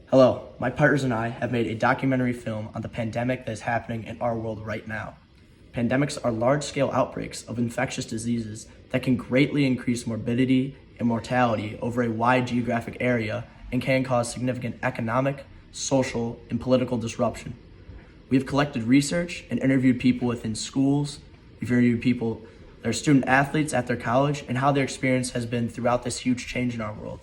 Hello, my partners and I have made a documentary film on the pandemic that is happening in our world right now. Pandemics are large-scale outbreaks of infectious diseases that can greatly increase morbidity and mortality over a wide geographic area and can cause significant economic, social, and political disruption. We have collected research and interviewed people within schools. We've interviewed people that are student athletes at their college and how their experience has been throughout this huge change in our world.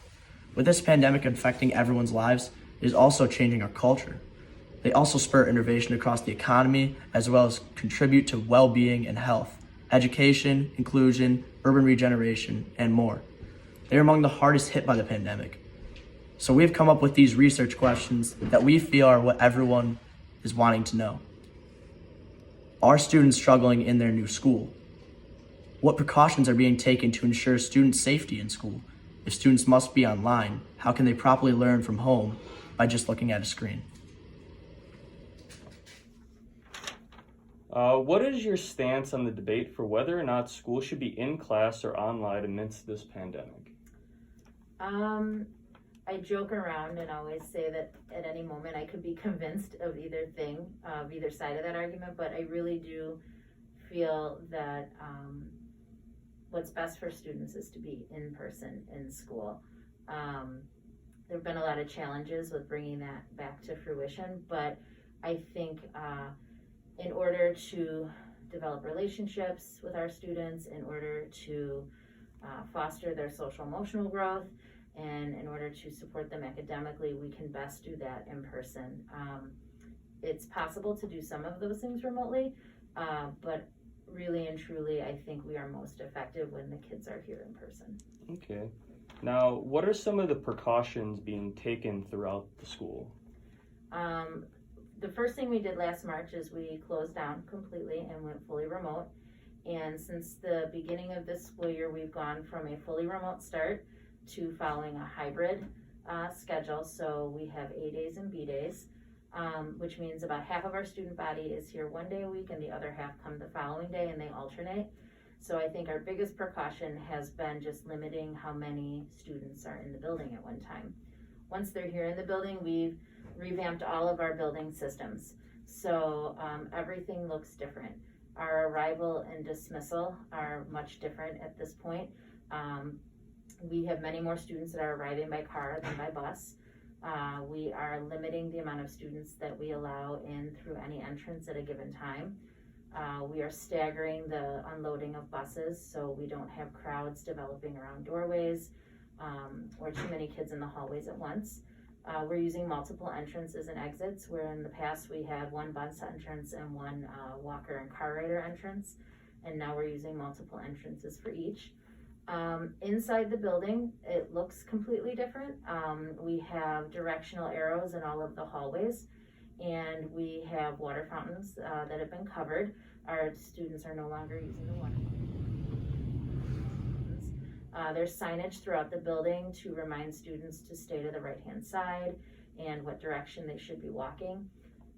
With this pandemic infecting everyone's lives, it is also changing our culture. They also spur innovation across the economy, as well as contribute to well-being and health, education, inclusion, urban regeneration, and more. They are among the hardest hit by the pandemic. So we have come up with these research questions that we feel are what everyone is wanting to know. Are students struggling in their new school? What precautions are being taken to ensure student safety in school? If students must be online, how can they properly learn from home by just looking at a screen? What is your stance on the debate for whether or not school should be in class or online amidst this pandemic? I joke around and always say that at any moment I could be convinced of either thing, of either side of that argument, but I really do feel that what's best for students is to be in person in school. There have been a lot of challenges with bringing that back to fruition, but I think in order to develop relationships with our students, in order to foster their social emotional growth, and in order to support them academically, we can best do that in person. It's possible to do some of those things remotely, but really and truly, I think we are most effective when the kids are here in person. Okay. Now, what are some of the precautions being taken throughout the school? The first thing we did last March is we closed down completely and went fully remote. And since the beginning of this school year, we've gone from a fully remote start to following a hybrid schedule. So we have A days and B days, which means about half of our student body is here one day a week and the other half come the following day, and they alternate. So I think our biggest precaution has been just limiting how many students are in the building at one time. Once they're here in the building, we've revamped all of our building systems. So everything looks different. Our arrival and dismissal are much different at this point. We have many more students that are arriving by car than by bus. We are limiting the amount of students that we allow in through any entrance at a given time. We are staggering the unloading of buses so we don't have crowds developing around doorways or too many kids in the hallways at once. We're using multiple entrances and exits, where in the past we had one bus entrance and one walker and car rider entrance, and now we're using multiple entrances for each. Inside the building, it looks completely different. We have directional arrows in all of the hallways, and we have water fountains that have been covered. Our students are no longer using the water fountains. There's signage throughout the building to remind students to stay to the right-hand side and what direction they should be walking.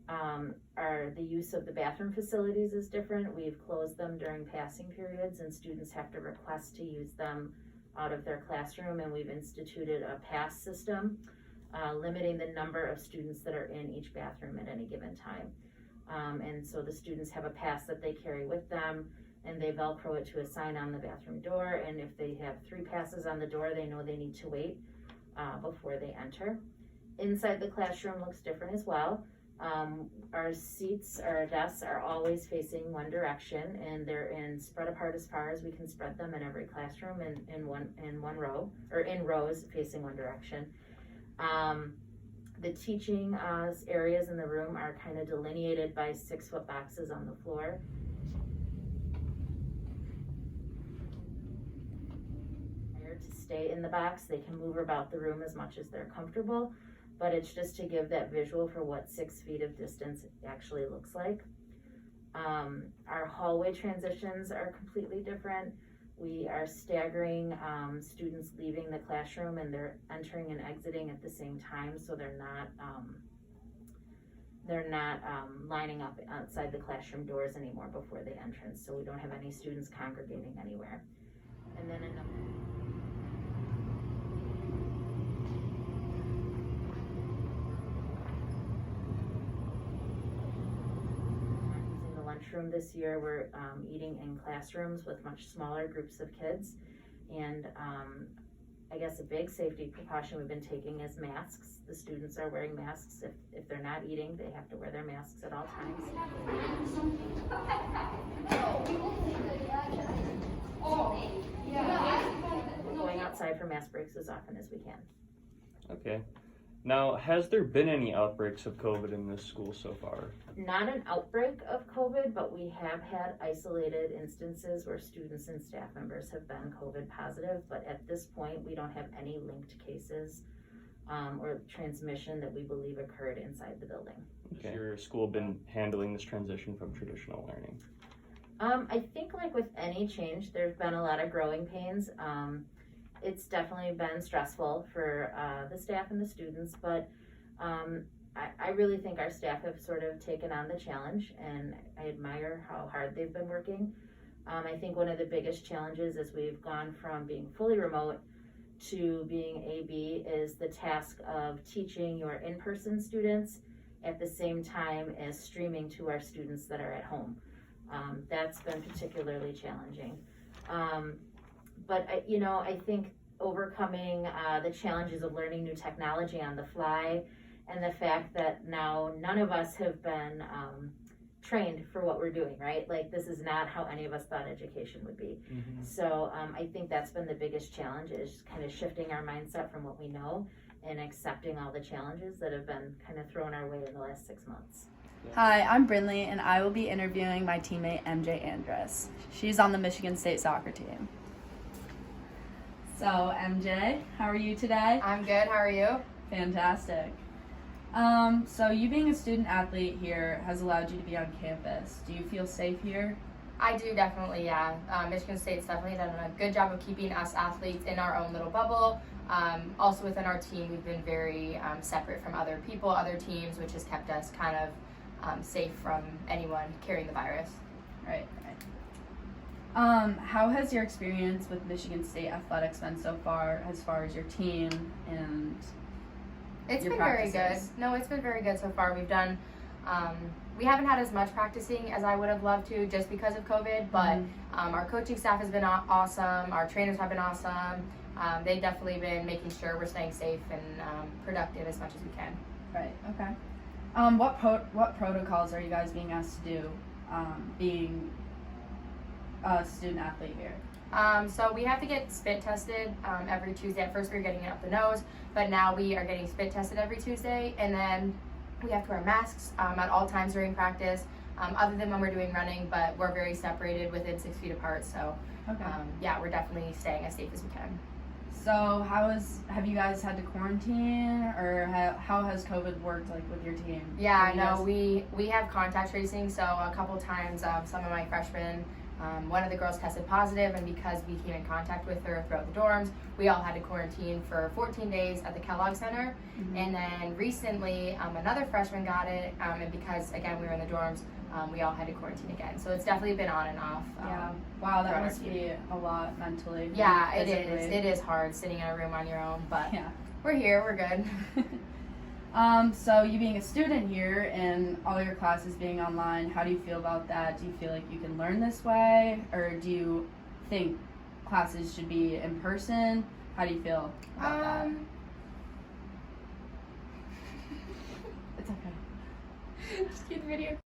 The use of the bathroom facilities is different. We've closed them during passing periods, and students have to request to use them out of their classroom, and we've instituted a pass system, limiting the number of students that are in each bathroom at any given time. And so the students have a pass that they carry with them, and they Velcro it to a sign on the bathroom door, and if they have 3 passes on the door, they know they need to wait before they enter. Inside the classroom looks different as well. Our seats, our desks are always facing one direction, and they're spread apart as far as we can spread them in every classroom in one row, or in rows facing one direction. The teaching areas in the room are kind of delineated by 6-foot boxes on the floor. To stay in the box, they can move about the room as much as they're comfortable, but it's just to give that visual for what 6 feet of distance actually looks like. Our hallway transitions are completely different. We are staggering students leaving the classroom, and they're entering and exiting at the same time, so they're not lining up outside the classroom doors anymore before the entrance, so we don't have any students congregating anywhere. And then classroom this year, we're eating in classrooms with much smaller groups of kids. And I guess a big safety precaution we've been taking is masks. The students are wearing masks. If they're not eating, they have to wear their masks at all times. Going outside for mask breaks as often as we can. Okay. Now, has there been any outbreaks of COVID in this school so far? Not an outbreak of COVID, but we have had isolated instances where students and staff members have been COVID positive. But at this point, we don't have any linked cases or transmission that we believe occurred inside the building. Okay. Has your school been handling this transition from traditional learning? I think like with any change, there's been a lot of growing pains. It's definitely been stressful for the staff and the students, but I really think our staff have sort of taken on the challenge, and I admire how hard they've been working. I think one of the biggest challenges as we've gone from being fully remote to being AB is the task of teaching your in-person students at the same time as streaming to our students that are at home. That's been particularly challenging. But I think overcoming the challenges of learning new technology on the fly, and the fact that now none of us have been trained for what we're doing, right? Like, this is not how any of us thought education would be. Mm-hmm. So I think that's been the biggest challenge, is kind of shifting our mindset from what we know and accepting all the challenges that have been kind of thrown our way in the last 6 months. Hi, I'm Brinley, and I will be interviewing my teammate MJ Andrus. She's on the Michigan State soccer team. So, MJ, how are you today? I'm good. How are you? Fantastic. So you being a student athlete here has allowed you to be on campus. Do you feel safe here? I do, definitely, yeah. Michigan State's definitely done a good job of keeping us athletes in our own little bubble. Also within our team, we've been very separate from other people, other teams, which has kept us kind of safe from anyone carrying the virus. Right. How has your experience with Michigan State athletics been so far as your team and It's your been practices? very good. No, it's been very good so far. We've done, we haven't had as much practicing as I would have loved to just because of COVID, but our coaching staff has been awesome. Our trainers have been awesome. They've definitely been making sure we're staying safe and productive as much as we can. Right, okay. What protocols are you guys being asked to do being a student athlete here? So we have to get spit tested every Tuesday. At first we were getting it up the nose, but now we are getting spit tested every Tuesday, and then we have to wear masks at all times during practice, other than when we're doing running, but we're very separated within 6 feet apart, so Okay. yeah, we're definitely staying as safe as we can. So have you guys had to quarantine, or how has COVID worked like with your team? Yeah, Have you no, guys- we have contact tracing, so a couple times some of my freshmen, one of the girls tested positive, and because we came in contact with her throughout the dorms, we all had to quarantine for 14 days at the Kellogg Center. And then recently another freshman got it, and because again we were in the dorms, we all had to quarantine again. So it's definitely been on and off. Yeah. Wow, that throughout must our be a lot mentally. Yeah, and it is. physically. It is hard sitting in a room on your own, but Yeah. we're here, we're good. So you being a student here and all your classes being online, how do you feel about that? Do you feel like you can learn this way, or do you think classes should be in person? How do you feel about that? It's okay. Just get the video.